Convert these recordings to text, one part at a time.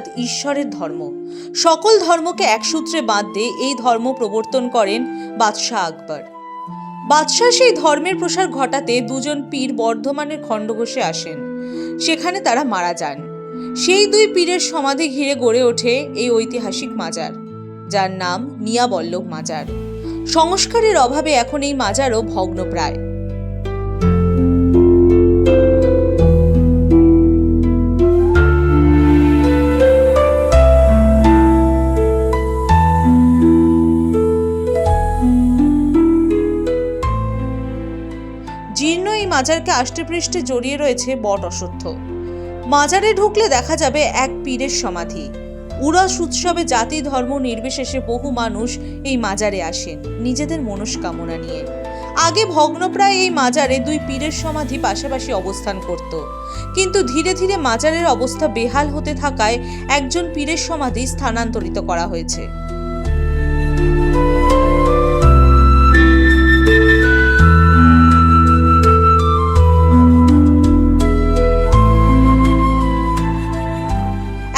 অর্থাৎ ঈশ্বরের ধর্ম। সকল ধর্মকে এক সূত্রে বাঁধতে এই ধর্ম প্রবর্তন করেন বাদশাহ আকবর। বাদশাহ সেই ধর্মের প্রসার ঘটাতে দুজন পীর বর্ধমানের খণ্ডঘোষে আসেন। সেখানে তারা মারা যান। সেই দুই পীরের সমাধি ঘিরে গড়ে ওঠে এই ঐতিহাসিক মাজার, যার নাম নিয়াবল্লভ মাজার। সংস্কারের অভাবে এখন এই মাজারও ভগ্নপ্রায়। জীর্ণ এই মাজারকে আষ্টেপৃষ্ঠে জড়িয়ে রয়েছে বট অশ্বত্থ। মাজারে ঢুকলে দেখা যাবে এক পীরের সমাধি। উরস উৎসবে জাতি ধর্ম নির্বিশেষে বহু মানুষ এই মাজারে আসেন নিজেদের মনস্কামনা নিয়ে। আগে ভগ্নপ্রায় এই মাজারে দুই পীরের সমাধি পাশাপাশি অবস্থান করত, কিন্তু ধীরে ধীরে মাজারের অবস্থা বেহাল হতে থাকায় একজন পীরের সমাধি স্থানান্তরিত করা হয়েছে।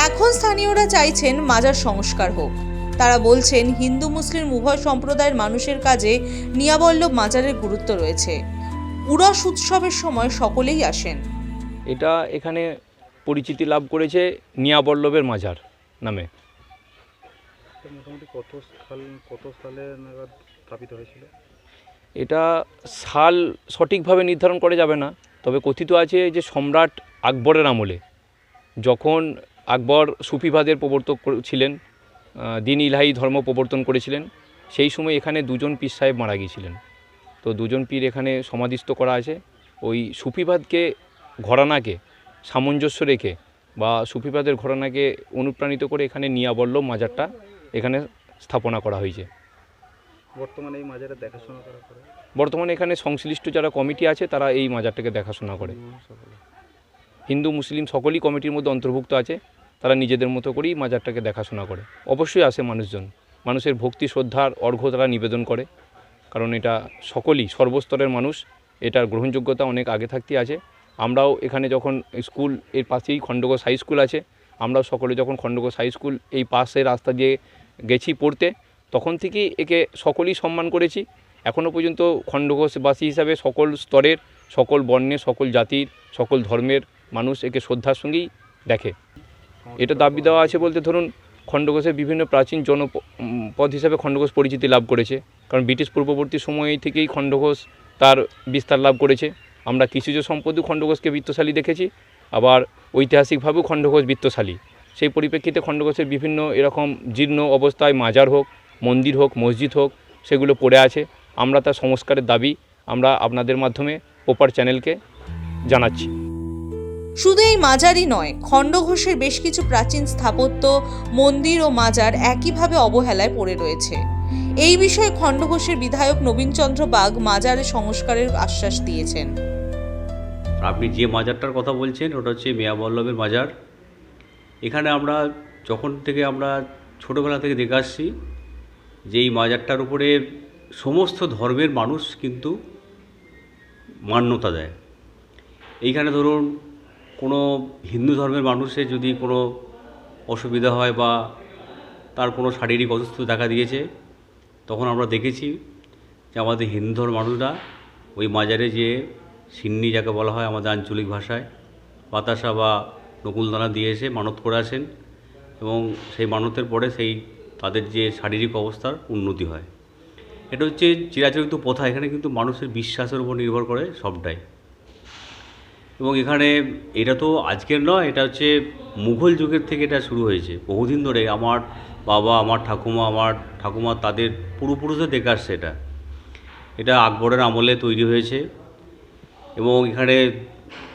এখন স্থানীয়রা চাইছেন মাজার সংস্কার হোক। তারা বলছেন, হিন্দু মুসলিম উভয় সম্প্রদায়ের মানুষের কাজে নিয়াবল্লভ মাজারের গুরুত্ব রয়েছে। উরস উৎসবের সময় সকলেই আসেন। এটা এখানে পরিচিতি লাভ করেছে নিয়াবল্লভের মাজার নামে। মোটামুটি কত সালে নাগাদ স্থাপিত হয়েছিল? এটা সাল সঠিকভাবে নির্ধারণ করা যাবে না, তবে কথিত আছে যে সম্রাট আকবরের আমলে, যখন আকবর সুফিবাদের প্রবর্তক ছিলেন, দিন ইলাহি ধর্ম প্রবর্তন করেছিলেন, সেই সময় এখানে দুজন পীর সাহেব মারা গিয়েছিলেন। তো দুজন পীর এখানে সমাধিস্থ করা আছে। ওই সুফিবাদকে ঘরানাকে সামঞ্জস্য রেখে বা সুফিবাদের ঘরানাকে অনুপ্রাণিত করে এখানে নিয়াবল্লভ মাজারটা এখানে স্থাপনা করা হয়েছে। বর্তমানে এই মাজারের দেখাশোনা করা করে? বর্তমানে এখানে সংশ্লিষ্ট যারা কমিটি আছে তারা এই মাজারটাকে দেখাশোনা করে। হিন্দু মুসলিম সকলেই কমিটির মধ্যে অন্তর্ভুক্ত আছে। তারা নিজেদের মতো করেই মাজারটাকে দেখাশোনা করে। অবশ্যই আসে মানুষজন, মানুষের ভক্তি শ্রদ্ধার অর্ঘ্য তারা নিবেদন করে, কারণ এটা সকলেই সর্বস্তরের মানুষ, এটার গ্রহণযোগ্যতা অনেক আগে থাকতেই আছে। আমরাও এখানে যখন স্কুল এর পাশেই খণ্ডঘোষ হাই স্কুল আছে, আমরাও সকলে যখন খণ্ডঘোষ হাই স্কুল এই পাশে রাস্তা দিয়ে গেছি পড়তে, তখন থেকেই একে সকলেই সম্মান করেছি। এখনও পর্যন্ত খণ্ডঘোষবাসী হিসাবে সকল স্তরের, সকল বর্ণের, সকল জাতির, সকল ধর্মের মানুষ একে শ্রদ্ধার সঙ্গেই দেখে। এটা দাবি দেওয়া আছে বলতে ধরুন, খণ্ডঘোষের বিভিন্ন প্রাচীন জনপদ হিসাবে খণ্ডঘোষ পরিচিতি লাভ করেছে, কারণ ব্রিটিশ পূর্ববর্তী সময় থেকেই খণ্ডঘোষ তার বিস্তার লাভ করেছে। আমরা কৃষিজ সম্পদেও খণ্ডঘোষকে বৃত্তশালী দেখেছি, আবার ঐতিহাসিকভাবেও খণ্ডঘোষ বৃত্তশালী। সেই পরিপ্রেক্ষিতে খণ্ডঘোষের বিভিন্ন এরকম জীর্ণ অবস্থায় মাজার হোক, মন্দির হোক, মসজিদ হোক, সেগুলো পড়ে আছে। আমরা তার সংস্কারের দাবি আমরা আপনাদের মাধ্যমে প্রপার চ্যানেলকে জানাচ্ছি। শুধু এই মাজারই নয়, খণ্ডঘোষের বেশ কিছু প্রাচীন স্থাপত্য, মন্দির ও মাজার একইভাবে অবহেলায় পড়ে রয়েছে। এই বিষয়ে খণ্ডঘোষের বিধায়ক নবীনচন্দ্র বাগ মাজারের সংস্কারের আশ্বাস দিয়েছেন। আপনি যে মাজারটার কথা বলছেন ওটা হচ্ছে নিয়াবল্লভের মাজার। এখানে আমরা যখন থেকে আমরা ছোটোবেলা থেকে দেখে আসছি যে এই মাজারটার উপরে সমস্ত ধর্মের মানুষ কিন্তু মান্যতা দেয়। এইখানে ধরুন কোনো হিন্দু ধর্মের মানুষের যদি কোনো অসুবিধা হয় বা তার কোনো শারীরিক অসুস্থতা দেখা দিয়েছে, তখন আমরা দেখেছি যে আমাদের হিন্দু ধর্মের মানুষরা ওই মাজারে যে সিন্নি, যাকে বলা হয় আমাদের আঞ্চলিক ভাষায়, বাতাসা বা নকুলদানা দিয়ে এসে মানত করে আসেন, এবং সেই মানতের পরে সেই তাদের যে শারীরিক অবস্থার উন্নতি হয়। এটা হচ্ছে চিরাচরিত প্রথা। এখানে কিন্তু মানুষের বিশ্বাসের উপর নির্ভর করে সবটাই। এবং এখানে এটা তো আজকের নয়, এটা হচ্ছে মুঘল যুগের থেকে এটা শুরু হয়েছে। বহুদিন ধরে আমার বাবা, আমার ঠাকুমা তাদের পূর্বপুরুষদের দেখে আসছে। এটা আকবরের আমলে তৈরি হয়েছে। এবং এখানে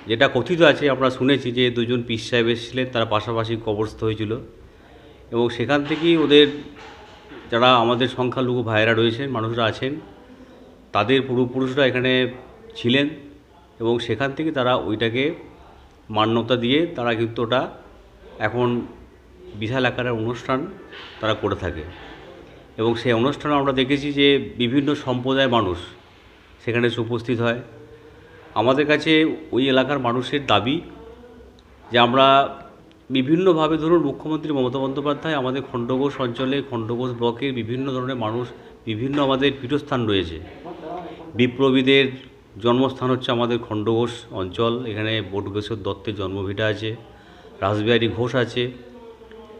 যেটা কথিত আছে, আমরা শুনেছি যে দুজন পীর সাহেব এসেছিলেন, তারা পাশাপাশি কবরস্থ হয়েছিল, এবং সেখান থেকেই ওদের যারা আমাদের সংখ্যালঘু ভাইয়েরা রয়েছেন, মানুষরা আছেন, তাদের পূর্বপুরুষরা এখানে ছিলেন, এবং সেখান থেকে তারা ওইটাকে মান্যতা দিয়ে তারা কিন্তু ওটা এখন বিশাল আকারের অনুষ্ঠান তারা করে থাকে। এবং সেই অনুষ্ঠানে আমরা দেখেছি যে বিভিন্ন সম্প্রদায়ের মানুষ সেখানে উপস্থিত হয়। আমাদের কাছে ওই এলাকার মানুষের দাবি যে আমরা বিভিন্নভাবে ধরুন মুখ্যমন্ত্রী মমতা বন্দ্যোপাধ্যায় আমাদের খণ্ডঘোষ অঞ্চলে খণ্ডঘোষ ব্লকের বিভিন্ন ধরনের মানুষ বিভিন্ন আমাদের পীঠস্থান রয়েছে। বিপ্লবীদের জন্মস্থান হচ্ছে আমাদের খণ্ডঘোষ অঞ্চল। এখানে বটুকেশ্বর দত্তের জন্মভিটা আছে, রাসবিহারী ঘোষ আছে।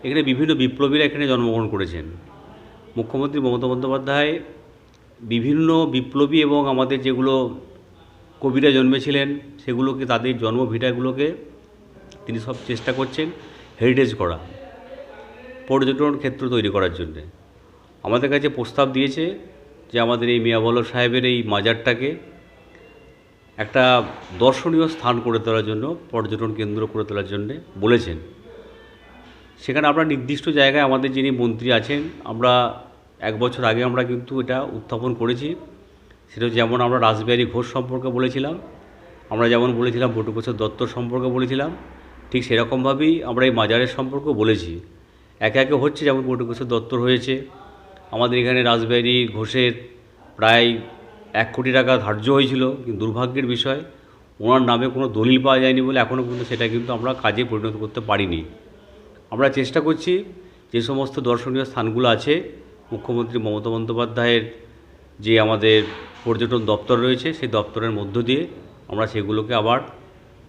এখানে বিভিন্ন বিপ্লবীরা এখানে জন্মগ্রহণ করেছেন। মুখ্যমন্ত্রী মমতা বন্দ্যোপাধ্যায় বিভিন্ন বিপ্লবী এবং আমাদের যেগুলো কবিরা জন্মেছিলেন সেগুলোকে, তাদের জন্মভিটাগুলোকে তিনি সব চেষ্টা করছেন হেরিটেজ করা, পর্যটন ক্ষেত্র তৈরি করার জন্যে। আমাদের কাছে প্রস্তাব দিয়েছে যে আমাদের এই মিয়া বল্লভ সাহেবের এই মাজারটাকে একটা দর্শনীয় স্থান করে তোলার জন্য, পর্যটন কেন্দ্র করে তোলার জন্যে বলেছেন। সেখানে আমরা নির্দিষ্ট জায়গায় আমাদের যিনি মন্ত্রী আছেন, আমরা 1 বছর আগে আমরা কিন্তু এটা উত্থাপন করেছি। সেটা যেমন আমরা রাসবিহারী ঘোষ সম্পর্কে বলেছিলাম, আমরা যেমন বলেছিলাম বটুকেশ্বর দত্ত সম্পর্কে বলেছিলাম, ঠিক সেরকমভাবেই আমরা এই মাজারের সম্পর্কেও বলেছি। একে একে হচ্ছে, যেমন বটুকেশ্বর দত্তর হয়েছে। আমাদের এখানে রাসবিহারী ঘোষের প্রায় 1 কোটি টাকা ধার্য হয়েছিল, কিন্তু দুর্ভাগ্যের বিষয় ওনার নামে কোনো দলিল পাওয়া যায়নি বলে এখনও পর্যন্ত সেটা কিন্তু আমরা কাজে পরিণত করতে পারিনি। আমরা চেষ্টা করছি যে সমস্ত দর্শনীয় স্থানগুলো আছে, মুখ্যমন্ত্রী মমতা বন্দ্যোপাধ্যায়ের যে আমাদের পর্যটন দপ্তর রয়েছে সেই দপ্তরের মধ্য দিয়ে আমরা সেগুলোকে আবার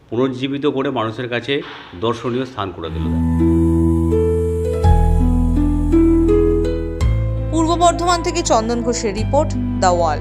পুনর্জীবিত করে মানুষের কাছে দর্শনীয় স্থান করে দিল। পূর্ব বর্ধমান থেকে চন্দন ঘোষের রিপোর্ট, দ্য ওয়াল।